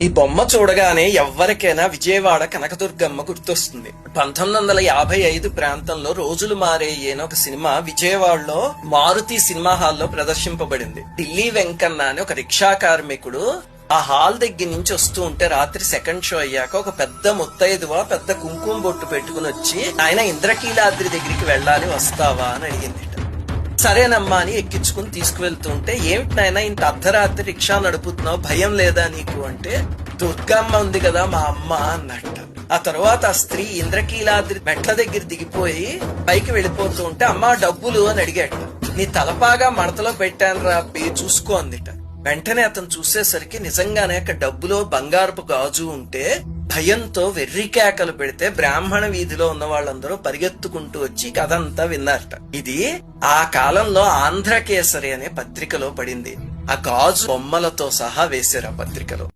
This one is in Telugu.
ఈ బొమ్మ చూడగానే ఎవ్వరికైనా విజయవాడ కనకదుర్గమ్మ గుర్తొస్తుంది. 1955 ప్రాంతంలో రోజులు మారేయే అని ఒక సినిమా విజయవాడలో మారుతి సినిమా హాల్లో ప్రదర్శింపబడింది. ఢిల్లీ వెంకన్న అని ఒక రిక్షా కార్మికుడు ఆ హాల్ దగ్గర నుంచి వస్తూ ఉంటే రాత్రి సెకండ్ షో అయ్యాక ఒక పెద్ద ముత్తైదువ పెద్ద కుంకుమ బొట్టు పెట్టుకుని వచ్చి ఆయన ఇంద్రకీలాద్రి దగ్గరికి వెళ్ళాలి వస్తావా అని అడిగింది. సరేనమ్మా అని ఎక్కించుకుని తీసుకువెళ్తుంటే ఏమిటి నాయనా ఇంత అర్ధరాత్రి రిక్షా నడుపుతున్నావు, భయం లేదా నీకు అంటే దుర్గమ్మ ఉంది కదా మా అమ్మ అన్నట్ట. ఆ తర్వాత ఆ స్త్రీ ఇంద్రకీలాద్రి మెట్ల దగ్గర దిగిపోయి పైకి వెళ్ళిపోతూ ఉంటే అమ్మా డబ్బులు అని అడిగాట. నీ తలపాగా మడతలో పెట్టాను రా చూసుకో అందిట. వెంటనే అతను చూసేసరికి నిజంగానే అక్కడ డబ్బులో బంగారపు గాజు ఉంటే భయంతో వెర్రి కేకలు పెడితే బ్రాహ్మణ వీధిలో ఉన్న వాళ్ళందరూ పరిగెత్తుకుంటూ వచ్చి కథంతా విన్నారట. ఇది ఆ కాలంలో ఆంధ్రకేసరి అనే పత్రికలో పడింది. ఆ గాజు బొమ్మలతో సహా వేశారు ఆ పత్రికలో.